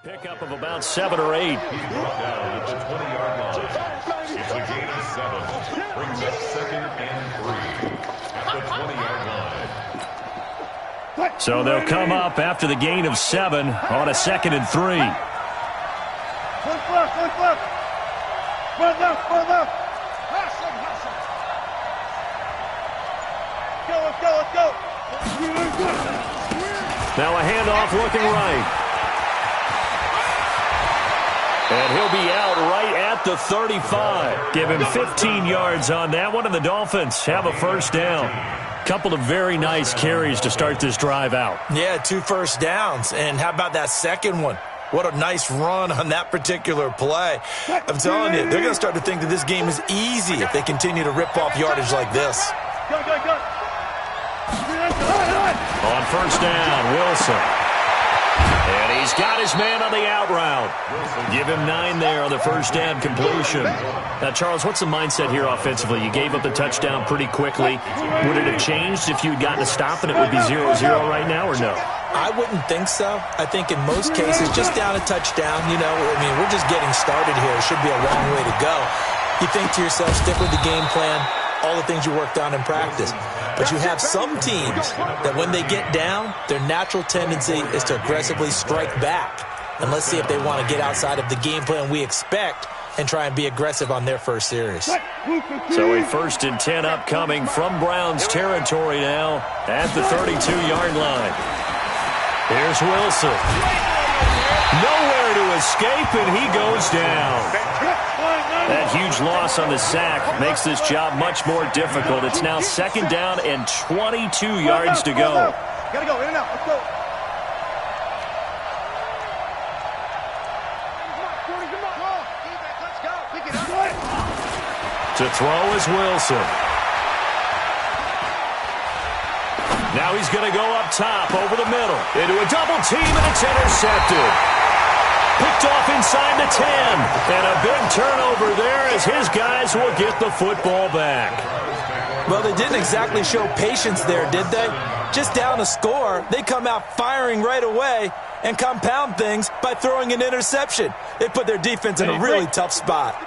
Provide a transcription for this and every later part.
Pickup of about 7 or 8. He's brought down at the 20-yard line. It's a gain of 7. Brings up 2nd and 3 at the 20-yard line. So they'll come up after the gain of 7 on a 2nd and 3. One left. One left. Let's go. Now a handoff looking right. And he'll be out right at the 35. Give him 15 yards on that one, and the Dolphins have a first down. Couple of very nice carries to start this drive out. Yeah, 2 first downs. And how about that second one? What a nice run on that particular play. I'm telling you, they're going to start to think that this game is easy if they continue to rip off yardage like this. Go. On first down, Wilson. And he's got his man on the out route. Give him 9 there on the first down completion. Now, Charles, what's the mindset here offensively? You gave up the touchdown pretty quickly. Would it have changed if you had gotten a stop and it would be 0-0 right now, or no? I wouldn't think so. I think in most cases, just down a touchdown, we're just getting started here. It should be a long way to go. You think to yourself, stick with the game plan, all the things you worked on in practice. But you have some teams that when they get down, their natural tendency is to aggressively strike back. And let's see if they want to get outside of the game plan we expect and try and be aggressive on their first series. So a 1st and 10 upcoming from Browns territory now at the 32-yard line. Here's Wilson. Nowhere to escape, and he goes down. That huge loss on the sack makes this job much more difficult. It's now 2nd down and 22 yards to go. Gotta go, in and out, let's go. To throw is Wilson. Now he's going to go up top, over the middle, into a double team, and it's intercepted. Picked off inside the 10. And a big turnover there as his guys will get the football back. Well, they didn't exactly show patience there, did they? Just down a score, they come out firing right away and compound things by throwing an interception. They put their defense in a really tough spot.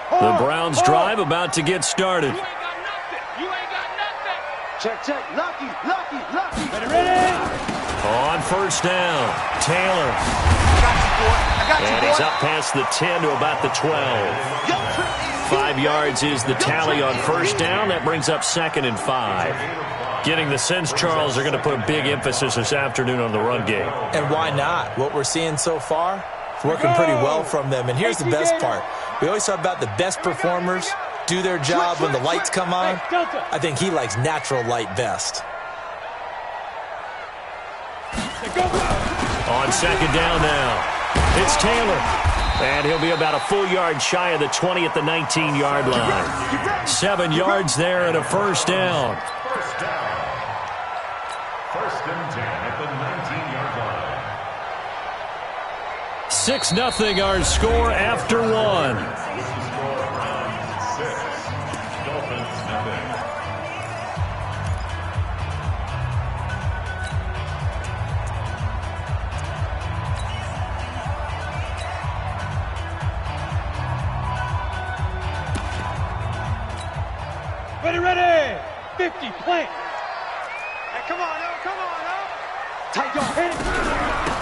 The Browns drive about to get started. You ain't got nothing. Check. Lucky. Ready? On first down, Taylor. And he's up past the 10 to about the 12. 5 yards is the tally on first down. That brings up 2nd and 5. Getting the sense, Charles, they're going to put a big emphasis this afternoon on the run game. And why not? What we're seeing so far, it's working pretty well from them. And here's the best part. We always talk about the best performers do their job when the lights come on. I think he likes natural light best. On 2nd down now, it's Taylor. And he'll be about a full yard shy of the 20 at the 19-yard line. 7 yards there and a first down. First down. 1st and 10 at the 19-yard line. 6-0 our score after 1. Ready. 50, plant. Hey, come on now. Tight your head.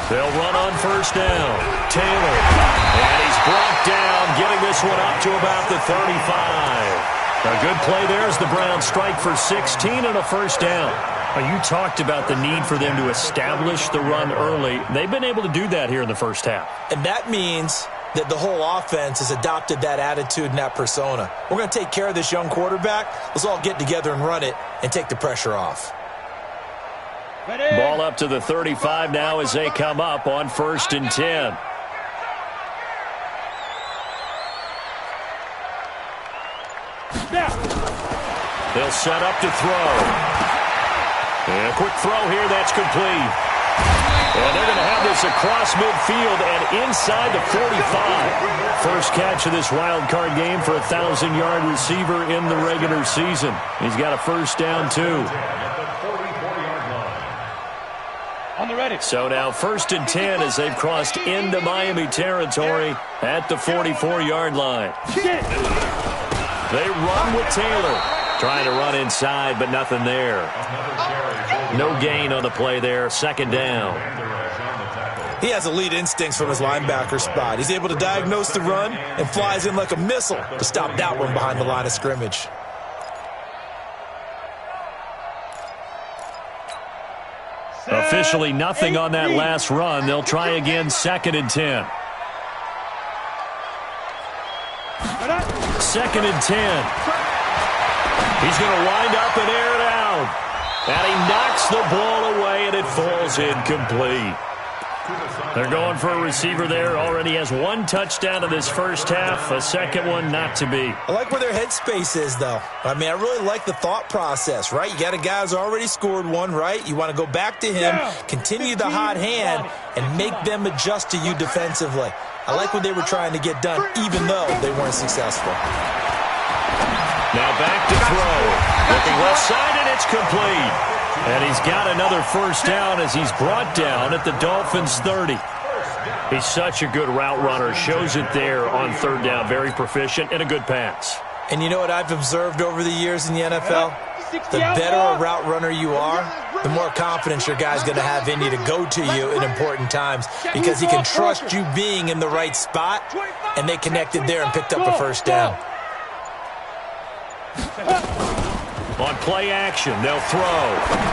They'll run on first down. Taylor. And he's brought down, getting this one up to about the 35. A good play there as the Browns strike for 16 and a first down. Now, you talked about the need for them to establish the run early. They've been able to do that here in the first half. And that means that the whole offense has adopted that attitude and that persona. We're going to take care of this young quarterback. Let's all get together and run it and take the pressure off. Ready. Ball up to the 35 now as they come up on 1st and 10. They'll set up to throw. And a quick throw here, that's complete. And they're going to have this across midfield and inside the 45. First catch of this wild card game for a 1,000-yard receiver in the regular season. He's got a first down, too. On the ready. So now 1st and 10 as they've crossed into Miami territory at the 44-yard line. They run with Taylor. Trying to run inside, but nothing there. No gain on the play there. 2nd down. He has elite instincts from his linebacker spot. He's able to diagnose the run and flies in like a missile to stop that one behind the line of scrimmage. Officially nothing on that last run. They'll try again 2nd and 10. 2nd and 10. He's going to wind up and air it out. And he knocks the ball away, and it falls incomplete. They're going for a receiver there. Already has 1 touchdown in this first half. A second one not to be. I like where their headspace is, though. I mean, I really like the thought process, right? You got a guy who's already scored one, right? You want to go back to him, continue the hot hand, and make them adjust to you defensively. I like what they were trying to get done, even though they weren't successful. Now back to throw. Looking left side, and it's complete. And he's got another first down as he's brought down at the Dolphins' 30. He's such a good route runner. Shows it there on 3rd down. Very proficient and a good pass. And you know what I've observed over the years in the NFL? The better a route runner you are, the more confidence your guy's going to have in you to go to you in important times because he can trust you being in the right spot, and they connected there and picked up a first down. On play action, they'll throw.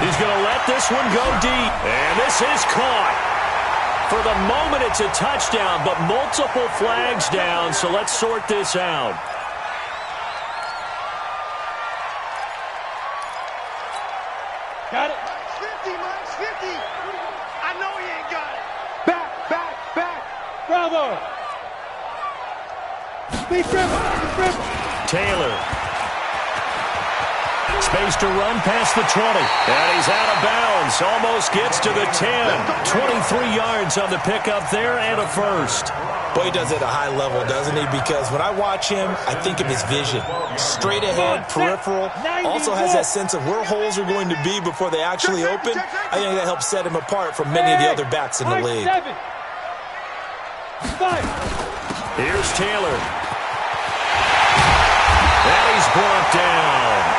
He's going to let this one go deep. And this is caught. For the moment, it's a touchdown, but multiple flags down, so let's sort this out. Got it. 50, Mike's 50. I know he ain't got it. Back. Bravo. Be triple. Taylor. Space to run past the 20. And he's out of bounds. Almost gets to the 10. 23 yards on the pickup there and a first. Boy, he does it at a high level, doesn't he? Because when I watch him, I think of his vision. Straight ahead, peripheral. Also has that sense of where holes are going to be before they actually open. I think that helps set him apart from many of the other backs in the league. Here's Taylor. And he's brought down.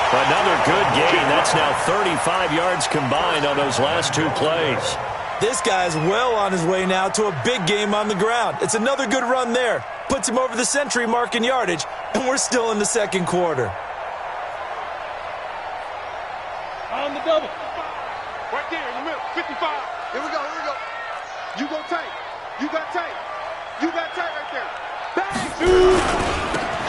Another good gain. That's now 35 yards combined on those last 2 plays. This guy's well on his way now to a big game on the ground. It's another good run there. Puts him over the century mark in yardage, and we're still in the 2nd quarter. On the double. Right there in the middle. 55. Here we go. You go tight. You got tight right there. Bang!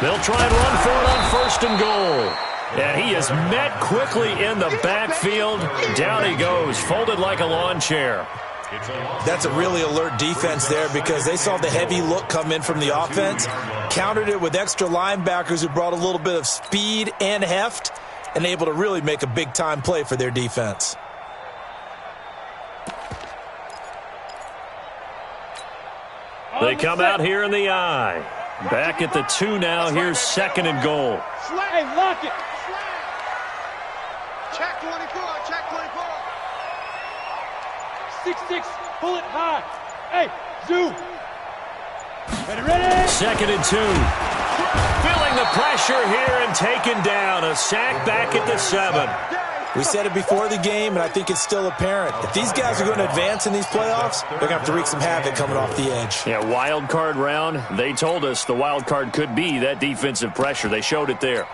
They'll try and run for it on 1st and goal. And he is met quickly in the backfield. Down he goes, folded like a lawn chair. That's a really alert defense there because they saw the heavy look come in from the offense, countered it with extra linebackers who brought a little bit of speed and heft, and able to really make a big-time play for their defense. They come out here in the eye. Back at the 2 now. Here's 2nd and goal. Hey, lock it. Check 24. 6-6, pull it high. Hey, zoom. Ready. 2nd and 2. Feeling the pressure here and taken down. A sack back at the 7. We said it before the game, and I think it's still apparent. If these guys are going to advance in these playoffs, they're going to have to wreak some havoc coming off the edge. Yeah, wild card round. They told us the wild card could be that defensive pressure. They showed it there.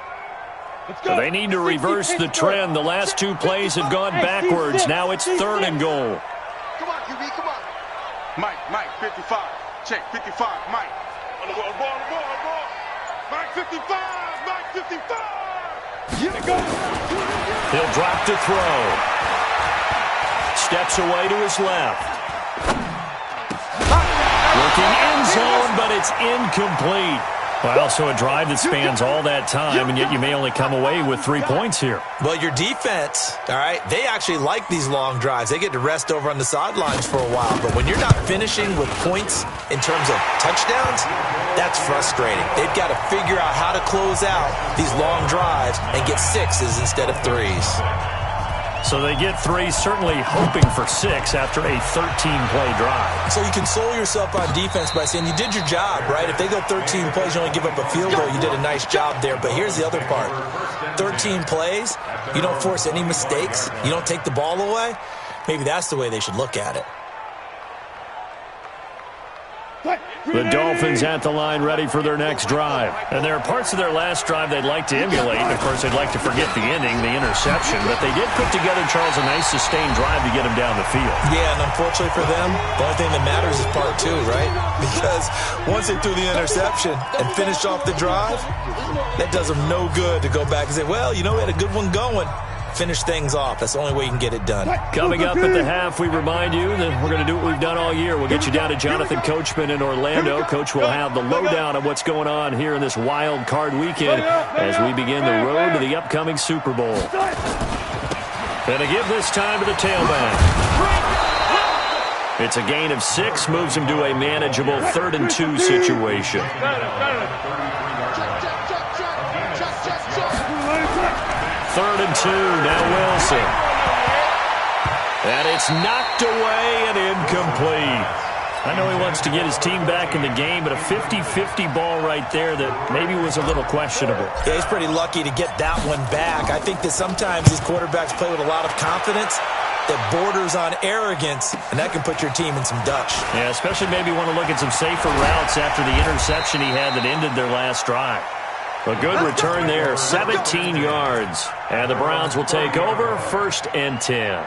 So they need to reverse the trend. The last 2 plays have gone backwards. Now it's 3rd and goal. Come on, QB, come on. Mike, 55. Check, 55, Mike. On the ball. Mike, 55. Here we go. He'll drop to throw. Steps away to his left. Looking end zone, but it's incomplete. Well, so a drive that spans all that time, and yet you may only come away with 3 points here. Well, your defense, all right, they actually like these long drives. They get to rest over on the sidelines for a while. But when you're not finishing with points in terms of touchdowns, that's frustrating. They've got to figure out how to close out these long drives and get 6s instead of 3s. So they get 3, certainly hoping for 6 after a 13-play drive. So you console yourself on defense by saying you did your job, right? If they go 13 plays, you only give up a field goal, you did a nice job there. But here's the other part. 13 plays, you don't force any mistakes, you don't take the ball away. Maybe that's the way they should look at it. The Dolphins at the line ready for their next drive. And there are parts of their last drive they'd like to emulate. Of course, they'd like to forget the ending, the interception. But they did put together, Charles, a nice sustained drive to get them down the field. Yeah, and unfortunately for them, the only thing that matters is part 2, right? Because once they threw the interception and finished off the drive, that does them no good to go back and say, well, you know, we had a good one going. Finish things off. That's the only way you can get it done. Coming up at the half, we remind you that we're going to do what we've done all year. We'll get you down to Jonathan Coachman in Orlando. Coach will have the lowdown of what's going on here in this wild card weekend as we begin the road to the upcoming Super Bowl. And to give this time to the tailback. It's a gain of 6, moves him to a manageable 3rd and 2 situation. 3rd and 2, now Wilson. And it's knocked away and incomplete. I know he wants to get his team back in the game, but a 50-50 ball right there that maybe was a little questionable. Yeah, he's pretty lucky to get that one back. I think that sometimes these quarterbacks play with a lot of confidence that borders on arrogance, and that can put your team in some Dutch. Yeah, especially maybe want to look at some safer routes after the interception he had that ended their last drive. A good return there, 17 yards. And the Browns will take over, 1st and 10.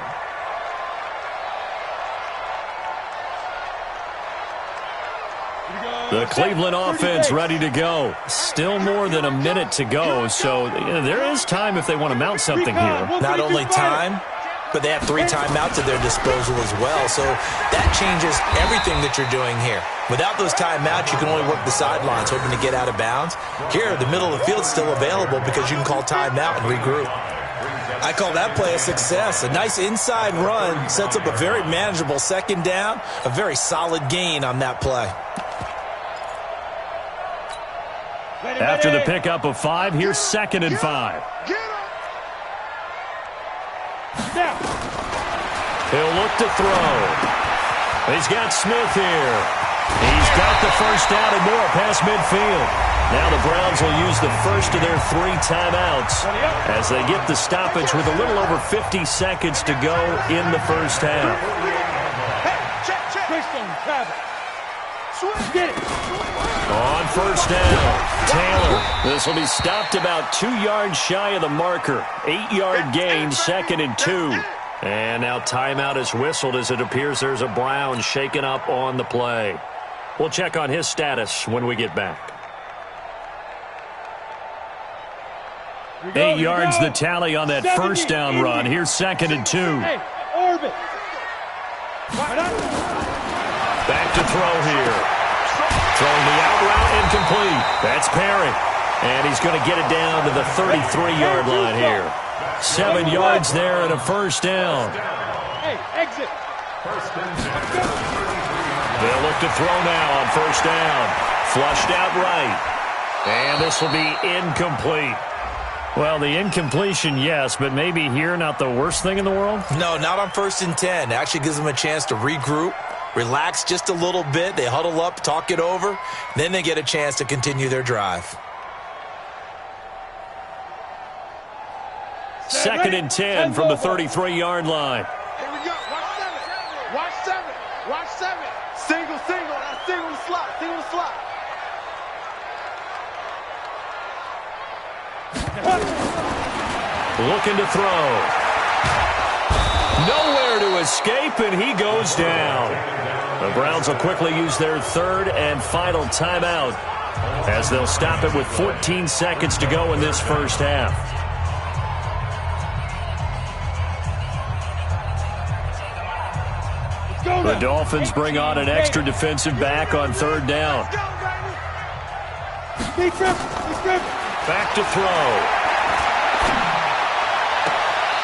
The Cleveland offense ready to go. Still more than a minute to go, so there is time if they want to mount something here. Not only time, but they have 3 timeouts at their disposal as well. So that changes everything that you're doing here. Without those timeouts, you can only work the sidelines, hoping to get out of bounds. Here, the middle of the field is still available because you can call timeout and regroup. I call that play a success. A nice inside run sets up a very manageable 2nd down, a very solid gain on that play. After the pickup of 5, here's 2nd and 5. He'll look to throw. He's got Smith here. He's got the first down and more past midfield. Now the Browns will use the first of their 3 timeouts as they get the stoppage with a little over 50 seconds to go in the first half. On first down, Taylor. This will be stopped about 2 yards shy of the marker. 8-yard gain, 2nd and 2. And now timeout is whistled as it appears there's a Brown shaken up on the play. We'll check on his status when we get back. 8 yards the tally on that first down run. Here's 2nd and 2. Back to throw here. Throwing the out route incomplete. That's Perry. And he's going to get it down to the 33-yard line here. 7 yards there and a first down. Exit. They'll look to throw now on first down. Flushed out right. And this will be incomplete. Well, the incompletion, yes, but maybe here not the worst thing in the world? No, not on 1st and 10. It actually gives them a chance to regroup, relax just a little bit. They huddle up, talk it over. Then they get a chance to continue their drive. 2nd and 10 from the 33-yard line. Here we go. Watch 7. Watch 7. Single. Now single the slot. Looking to throw. Nowhere to escape, and he goes down. The Browns will quickly use their 3rd and final timeout as they'll stop it with 14 seconds to go in this first half. The Dolphins bring on an extra defensive back on 3rd down. Back to throw.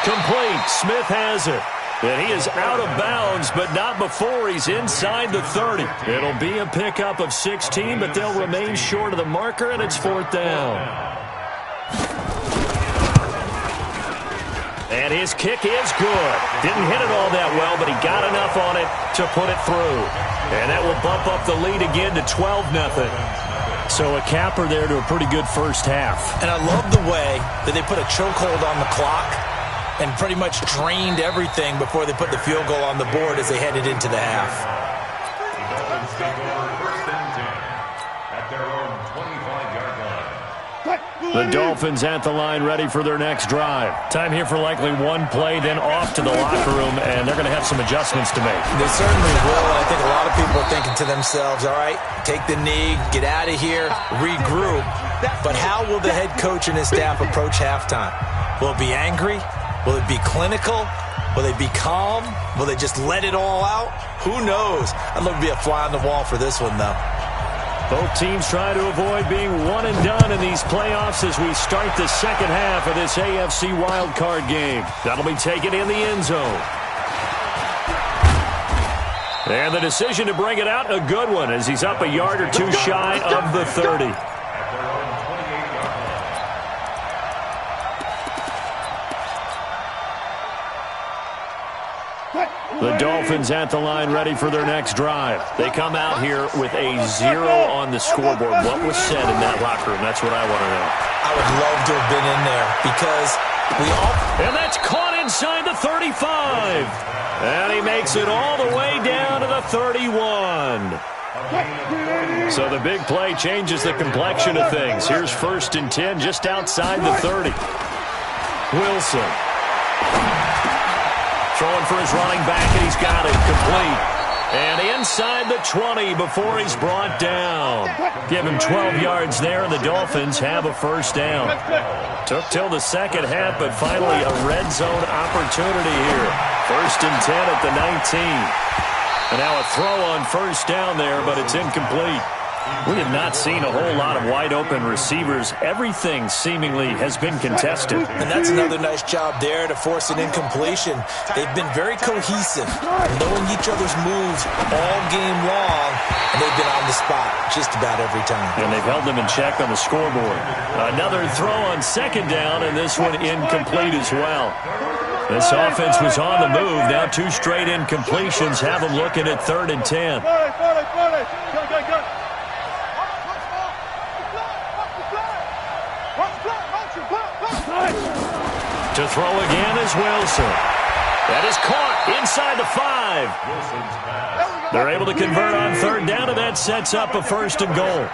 Complete. Smith has it. And he is out of bounds, but not before he's inside the 30. It'll be a pickup of 16, but they'll remain short of the marker, and it's 4th down. And his kick is good. Didn't hit it all that well, but he got enough on it to put it through. And that will bump up the lead again to 12-0. So a capper there to a pretty good first half. And I love the way that they put a chokehold on the clock and pretty much drained everything before they put the field goal on the board as they headed into the half. The Dolphins take over first and 10 at their own 25-yard line. The Dolphins at the line ready for their next drive. Time here for likely one play, then off to the locker room, and they're going to have some adjustments to make. They certainly will, and I think a lot of people are thinking to themselves, all right, take the knee, get out of here, regroup. But how will the head coach and his staff approach halftime? Will it be angry? Will it be clinical? Will they be calm? Will they just let it all out? Who knows? I'd love to be a fly on the wall for this one, though. Both teams trying to avoid being one and done in these playoffs as we start the second half of this AFC wildcard game. That'll be taken in the end zone. And the decision to bring it out, a good one, as he's up a yard or two shy of the 30. The Dolphins at the line ready for their next drive. They come out here with a 0 on the scoreboard. What was said in that locker room? That's what I want to know. I would love to have been in there because we all... And that's caught inside the 35. And he makes it all the way down to the 31. So the big play changes the complexion of things. Here's first and 10 just outside the 30. Wilson. Throwing for his running back, and he's got it complete. And inside the 20 before he's brought down. Give him 12 yards there, and the Dolphins have a first down. Took till the second half, but finally a red zone opportunity here. First and 10 at the 19. And now a throw on first down there, but it's incomplete. We have not seen a whole lot of wide-open receivers. Everything seemingly has been contested. And that's another nice job there to force an incompletion. They've been very cohesive, knowing each other's moves all game long, and they've been on the spot just about every time. And they've held them in check on the scoreboard. Another throw on second down, and this one incomplete as well. This offense was on the move. Now two straight incompletions have them looking at 3rd and 10. To throw again is Wilson. That is caught inside the 5. They're able to convert on third down, and that sets up a first and goal.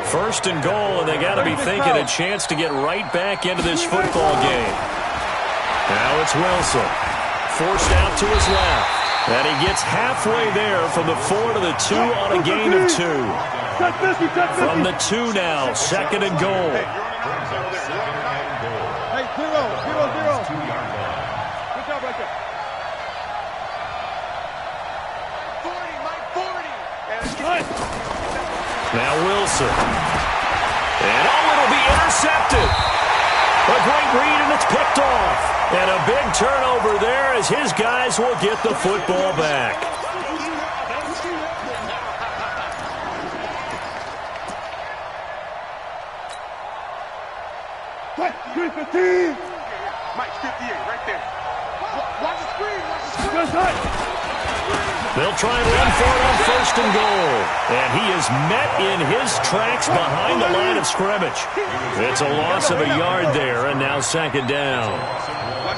First and goal, and they got to be thinking a chance to get right back into this football game. Now it's Wilson. Forced out to his left. And he gets halfway there from the 4 to the 2 on a gain of 2. From the 2 now, second and goal. Hey, 0. Good job right there. 40, Mike, 40. Now Wilson. And it'll be intercepted. A great read, and it's picked off. And a big turnover there as his guys will get the football back. Mike, 58, right there. Watch the screen. They'll try and run for it on first and goal. And he is met in his tracks behind the line of scrimmage. It's a loss of a yard there, and now second down.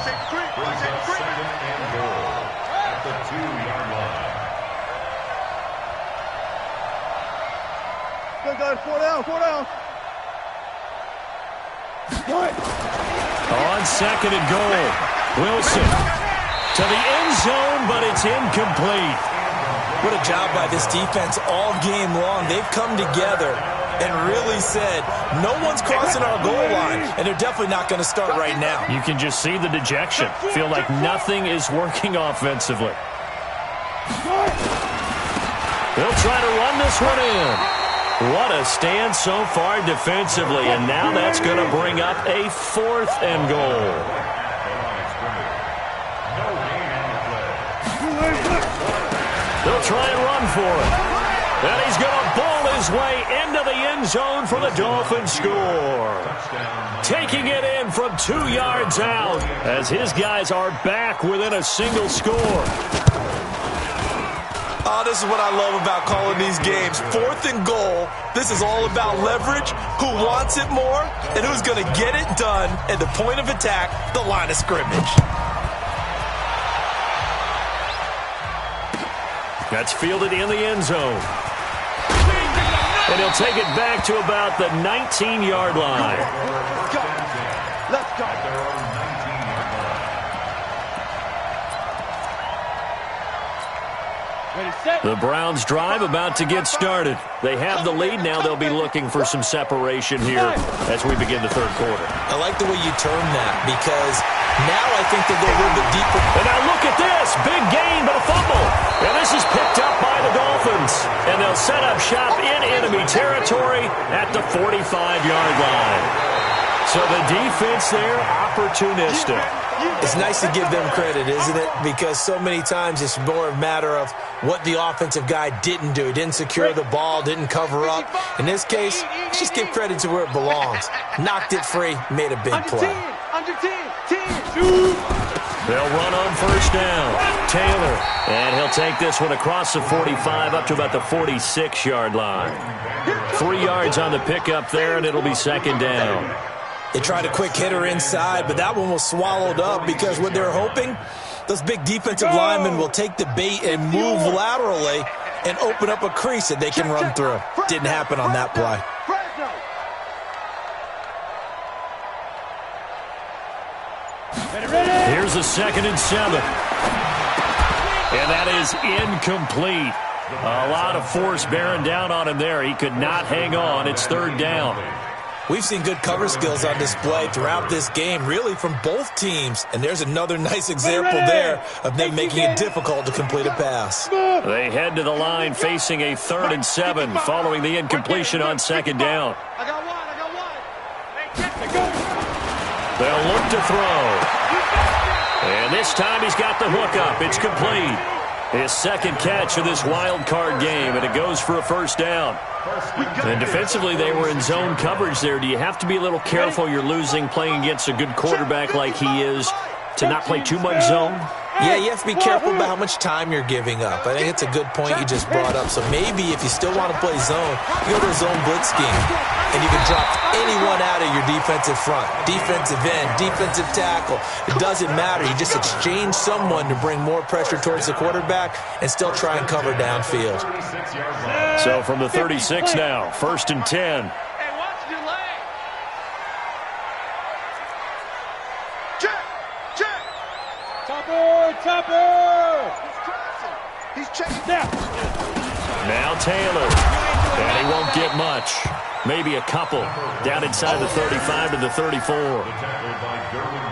Second and goal at the 2-yard line. Good guys, 4 down. On second and goal, Wilson to the end zone, but it's incomplete. What a job by this defense all game long. They've come together and really said, no one's crossing our goal line, and they're definitely not going to start right now. You can just see the dejection. Feel like nothing is working offensively. They'll try to run this one in. What a stand so far defensively, and now that's going to bring up a 4th and goal. They'll try and run for it. And he's going to ball his way into the end zone for the Dolphins score. Taking it in from 2 yards out as his guys are back within a single score. Oh, this is what I love about calling these games. 4th and goal. This is all about leverage, who wants it more, and who's going to get it done at the point of attack, the line of scrimmage. That's fielded in the end zone. And he'll take it back to about the 19-yard line. Let's go. The Browns drive about to get started. They have the lead. Now they'll be looking for some separation here as we begin the third quarter. I like the way you term that because now I think they'll go a little bit deeper. And now look at this. Big gain, but a fumble. And this is picked up by the Dolphins. And they'll set up shop in enemy territory at the 45-yard line. So the defense there, opportunistic. It's nice to give them credit, isn't it? Because so many times it's more a matter of what the offensive guy didn't do. He didn't secure the ball, didn't cover up. In this case, let's just give credit to where it belongs. Knocked it free, made a big play. Under 10. They'll run on first down. Taylor, and he'll take this one across the 45 up to about the 46-yard line. 3 yards on the pickup there, and it'll be second down. They tried a quick hitter inside, but that one was swallowed up because what they're hoping, those big defensive linemen will take the bait and move laterally and open up a crease that they can run through. Didn't happen on that play. Here's a 2nd and 7. And that is incomplete. A lot of force bearing down on him there. He could not hang on. It's 3rd down. We've seen good cover skills on display throughout this game, really from both teams. And there's another nice example there of them making it difficult to complete a pass. They head to the line facing a 3rd and 7 following the incompletion on 2nd down. I got one. They'll look to throw. And this time he's got the hook up. It's complete. His 2nd catch of this wild card game, and it goes for a 1st down. And defensively, they were in zone coverage there. Do you have to be a little careful you're losing playing against a good quarterback like he is to not play too much zone? Yeah, you have to be careful about how much time you're giving up. I think it's a good point you just brought up. So maybe if you still want to play zone, you go to a zone blitz scheme. And you can drop anyone out of your defensive front. Defensive end, defensive tackle. It doesn't matter. You just exchange someone to bring more pressure towards the quarterback and still try and cover downfield. So from the 36 now, 1st and 10. Hey, watch your leg. Check. Topper. He's checking down. Now Taylor. And he won't get much. Maybe a couple. Down inside the 35 to the 34.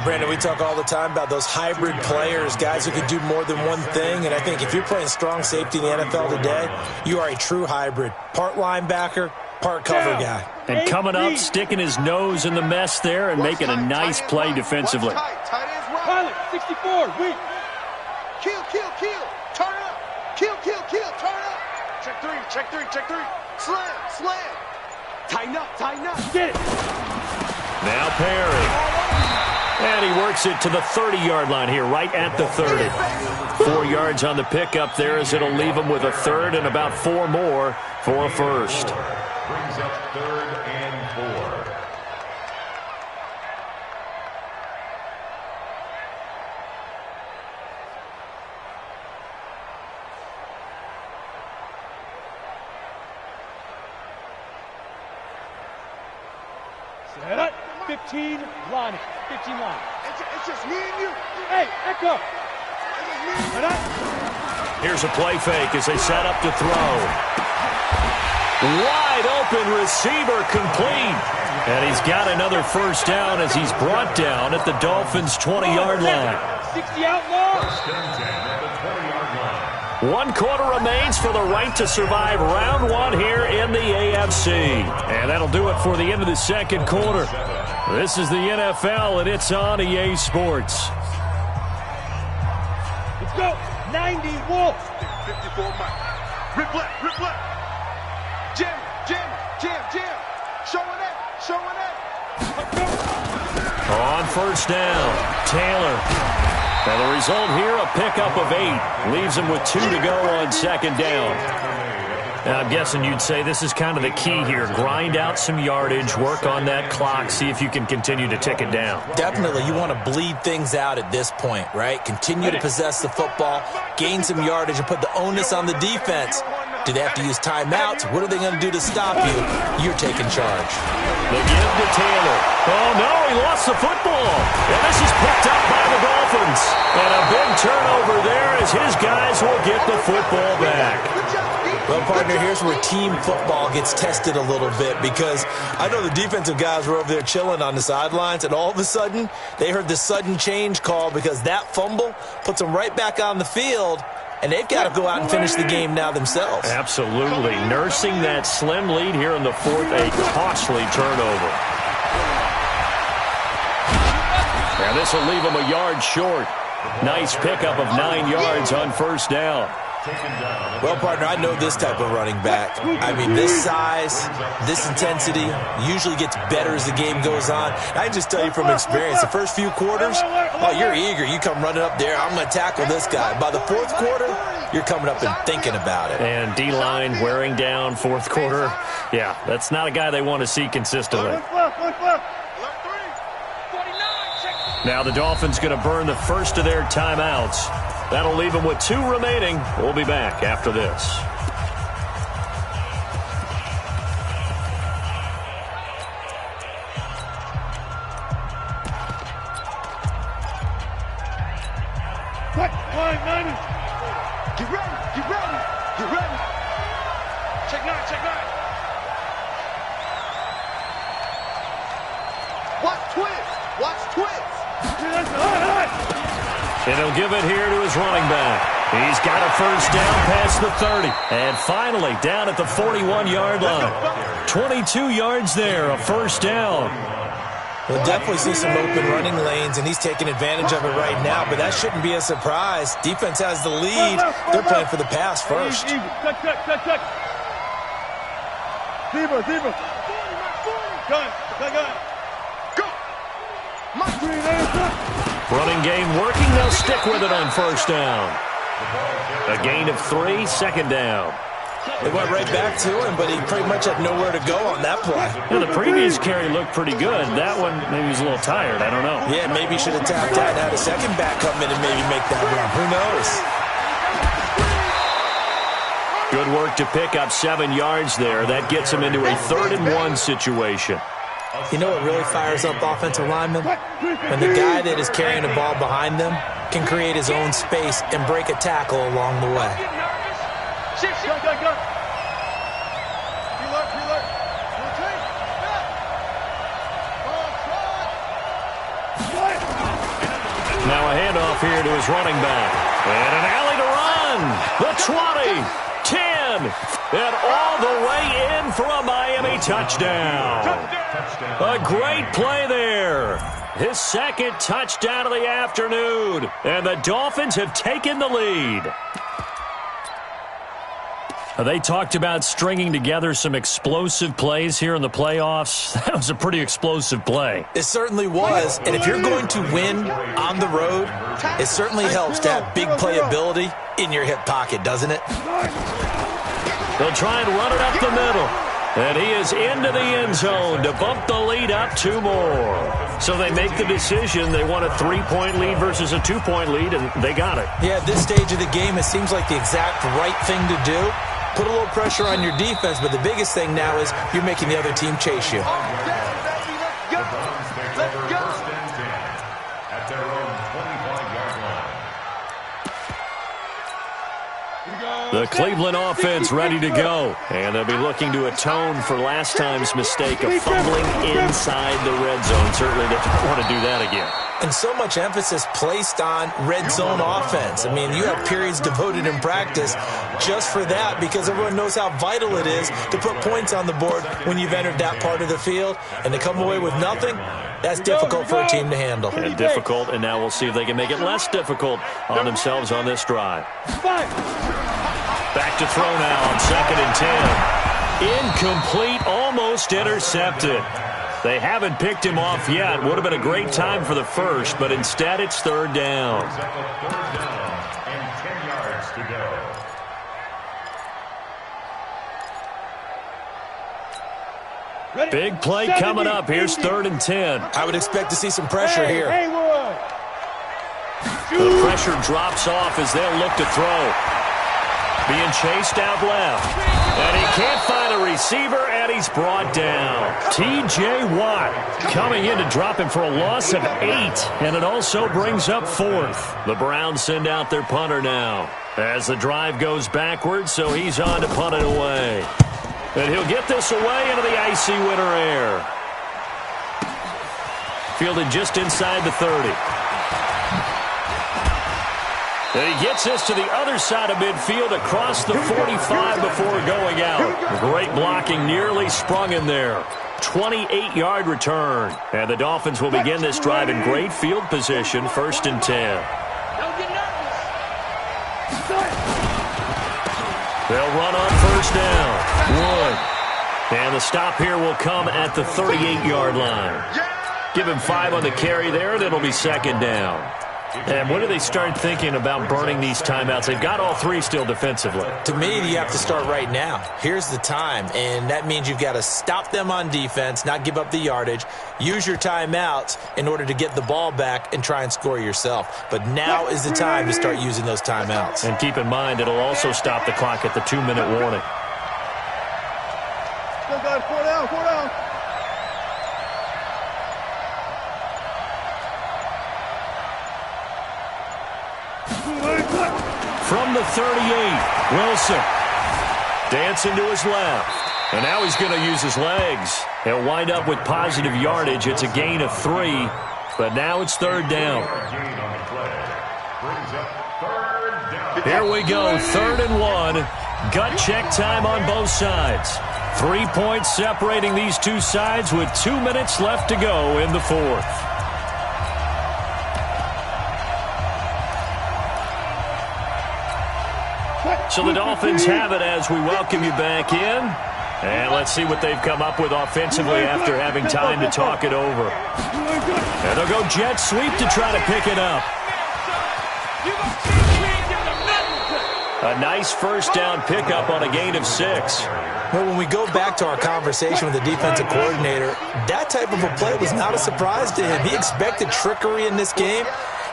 Brandon, we talk all the time about those hybrid players, guys who can do more than one thing. And I think if you're playing strong safety in the NFL today, you are a true hybrid. Part linebacker, part cover guy. And coming up, sticking his nose in the mess there and making a nice play defensively. Pilot, 64, weak. Kill. Turn up. Kill. Turn up. Check three. Slam. Tighten up. Get it. Now Perry. And he works it to the 30-yard line here, right at the 30. 4 yards on the pickup there as it'll leave him with a 3rd and about 4 more for a 1st. Brings up 3rd and 4. Set up. 15 line. It's just me and you. Hey, Echo. Here's a play fake as they set up to throw. Wide open receiver complete. And he's got another 1st down as he's brought down at the Dolphins' 20-yard line. 60 outlaws. 1 quarter remains for the right to survive round 1 here in the AFC. And that'll do it for the end of the 2nd quarter. This is the NFL, and it's on EA Sports. Let's go. 90 Wolves. 54 Mike. Rip left. Jim. Showing that. On first down, Taylor. And the result here, a pickup of 8. Leaves him with 2 to go on second down. Now, I'm guessing you'd say this is kind of the key here. Grind out some yardage, work on that clock, see if you can continue to tick it down. Definitely. You want to bleed things out at this point, right? Continue to possess the football, gain some yardage, and put the onus on the defense. Do they have to use timeouts? What are they going to do to stop you? You're taking charge. The give to Taylor. Oh, no, he lost the football. And this is picked up by the Dolphins. And a big turnover there as his guys will get the football back. Well, partner, here's where team football gets tested a little bit because I know the defensive guys were over there chilling on the sidelines, and all of a sudden, they heard the sudden change call because that fumble puts them right back on the field, and they've got to go out and finish the game now themselves. Absolutely. Nursing that slim lead here in the fourth, a costly turnover. Now this will leave them a yard short. Nice pickup of 9 yards on first down. Well, partner, I know this type of running back. I mean, this size, this intensity usually gets better as the game goes on. I can just tell you from experience, the first few quarters, oh, you're eager. You come running up there, I'm going to tackle this guy. By the fourth quarter, you're coming up and thinking about it. And D-line wearing down fourth quarter. Yeah, that's not a guy they want to see consistently. Now the Dolphins going to burn the first of their timeouts. That'll leave them with 2 remaining. We'll be back after this. Get ready. Check 9. Watch twins. And he'll give it here to his running back. He's got a first down past the 30. And finally, down at the 41-yard line. 22 yards there, a first down. We'll definitely see some open running lanes, and he's taking advantage of it right now, but that shouldn't be a surprise. Defense has the lead. They're playing for the pass first. Check. Zebra. Gun. Go. My green. Running game working. They'll stick with it on first down. A gain of 3, second down. They went right back to him, but he pretty much had nowhere to go on that play. Yeah, the previous carry looked pretty good. That one, maybe he was a little tired. I don't know. Yeah, maybe he should have tapped out and had a second back come in and maybe make that run. Who knows? Good work to pick up 7 yards there. That gets him into a 3rd-and-1 situation. You know what really fires up offensive linemen? When the guy that is carrying the ball behind them can create his own space and break a tackle along the way. Go. Now a handoff here to his running back. And an alley to run. The 20, 10, and all the way in for a Miami touchdown. A great play there. His 2nd touchdown of the afternoon. And the Dolphins have taken the lead. They talked about stringing together some explosive plays here in the playoffs. That was a pretty explosive play. It certainly was. And if you're going to win on the road, it certainly helps to have big playability in your hip pocket, doesn't it? They'll try and run it up the middle. And he is into the end zone to bump the lead up 2 more. So they make the decision. They want a 3-point lead versus a 2-point lead, and they got it. Yeah, at this stage of the game, it seems like the exact right thing to do. Put a little pressure on your defense, but the biggest thing now is you're making the other team chase you. The Cleveland offense ready to go. And they'll be looking to atone for last time's mistake of fumbling inside the red zone. Certainly they don't want to do that again. And so much emphasis placed on red zone offense. I mean, you have periods devoted in practice just for that because everyone knows how vital it is to put points on the board when you've entered that part of the field. And to come away with nothing, that's difficult for a team to handle. And difficult, and now we'll see if they can make it less difficult on themselves on this drive. Back to throw now on 2nd and 10. Incomplete, almost intercepted. They haven't picked him off yet. Would have been a great time for the first, but instead it's third down. Third down and 10 yards to go. Big play coming up. Here's 3rd and 10. I would expect to see some pressure here. The pressure drops off as they'll look to throw. Being chased out left. And he can't find a receiver, and he's brought down. T.J. Watt coming in to drop him for a loss of 8, and it also brings up 4th. The Browns send out their punter now as the drive goes backwards, so he's on to punt it away. And he'll get this away into the icy winter air. Fielded just inside the 30. And he gets this to the other side of midfield across the 45 before going out. Great blocking, nearly sprung in there. 28-yard return. And the Dolphins will begin this drive in great field position, 1st and 10. They'll run on 1st down. 1. And the stop here will come at the 38-yard line. Give him 5 on the carry there, then it'll be 2nd down. And when do they start thinking about burning these timeouts? They've got all 3 still defensively. To me, you have to start right now. Here's the time, and that means you've got to stop them on defense, not give up the yardage, use your timeouts in order to get the ball back and try and score yourself. But now is the time to start using those timeouts. And keep in mind, it'll also stop the clock at the 2-minute warning. Go, guys, 4 down, 4 down. From the 38, Wilson dancing to his left. And now he's going to use his legs. He'll wind up with positive yardage. It's a gain of 3, but now it's 3rd down. Here we go, 3rd and 1. Gut check time on both sides. 3 points separating these two sides with 2 minutes left to go in the 4th. So the Dolphins have it as we welcome you back in. And let's see what they've come up with offensively after having time to talk it over. And they'll go jet sweep to try to pick it up. A nice 1st down pickup on a gain of 6. Well, when we go back to our conversation with the defensive coordinator, that type of a play was not a surprise to him. He expected trickery in this game,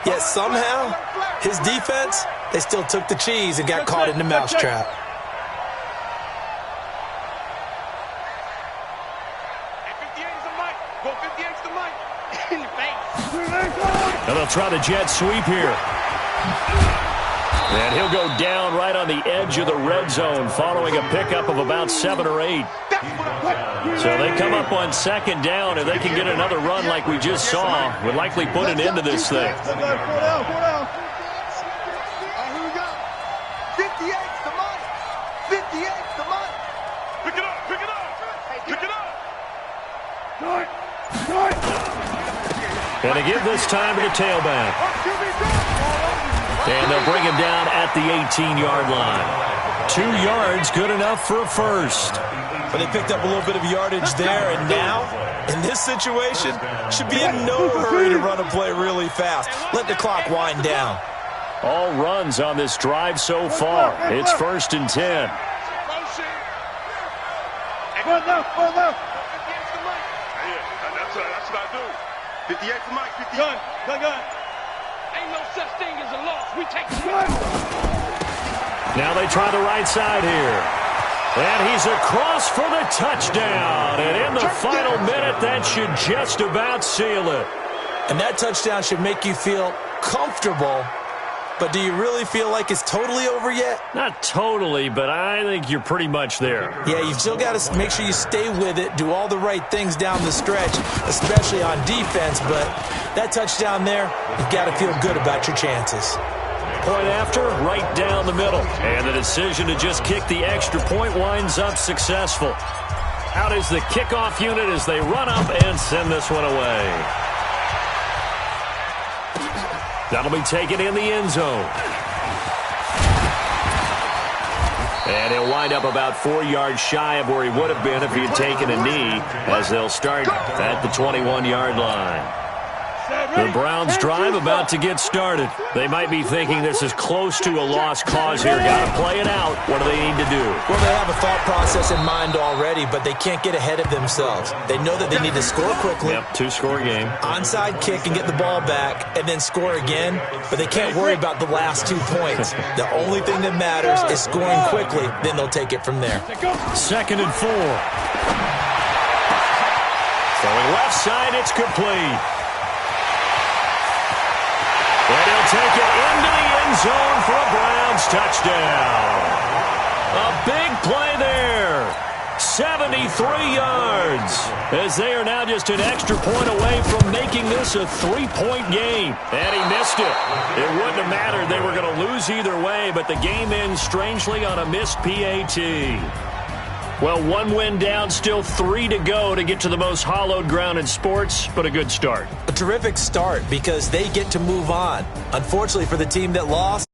yet somehow his defense, they still took the cheese and got caught in the mousetrap. And they'll try the jet sweep here. And he'll go down right on the edge of the red zone following a pickup of about 7 or 8. So they come up on 2nd down. If they can get another run like we just saw, would likely put an end to this thing. 4 down, 4 down. Here we go. 58's the money. 58's the money. Pick it up, pick it up, pick it up. And to give this time to the tailback. And they'll bring him down at the 18-yard line. 2 yards, good enough for a first. But they picked up a little bit of yardage there, and now, in this situation, should be in no hurry to run a play really fast. Let the clock wind down. All runs on this drive so far. It's 1st and 10. Run left, run left. That's what I do. 58's the mic, 50. Gun. Ain't no such thing as a loss. We take it. Now they try the right side here. And he's across for the touchdown. And in the final minute, that should just about seal it. And that touchdown should make you feel comfortable. But do you really feel like it's totally over yet? Not totally, but I think you're pretty much there. Yeah, you've still got to make sure you stay with it, do all the right things down the stretch, especially on defense. But that touchdown there, you've got to feel good about your chances. Point after, right down the middle. And the decision to just kick the extra point winds up successful. Out is the kickoff unit as they run up and send this one away. That'll be taken in the end zone. And he'll wind up about 4 yards shy of where he would have been if he had taken a knee, as they'll start at the 21-yard line. The Browns' drive about to get started. They might be thinking this is close to a lost cause here. Got to play it out. What do they need to do? Well, they have a thought process in mind already, but they can't get ahead of themselves. They know that they need to score quickly. Yep, 2-score game. Onside kick and get the ball back and then score again, but they can't worry about the last 2 points. The only thing that matters is scoring quickly, then they'll take it from there. 2nd and 4. Throwing left side, it's complete. And he'll take it into the end zone for a Browns touchdown. A big play there. 73 yards. As they are now just an extra point away from making this a 3-point game. And he missed it. It wouldn't have mattered. They were going to lose either way, but the game ends strangely on a missed PAT. Well, 1 win down, still 3 to go to get to the most hallowed ground in sports, but a good start. A terrific start because they get to move on. Unfortunately for the team that lost,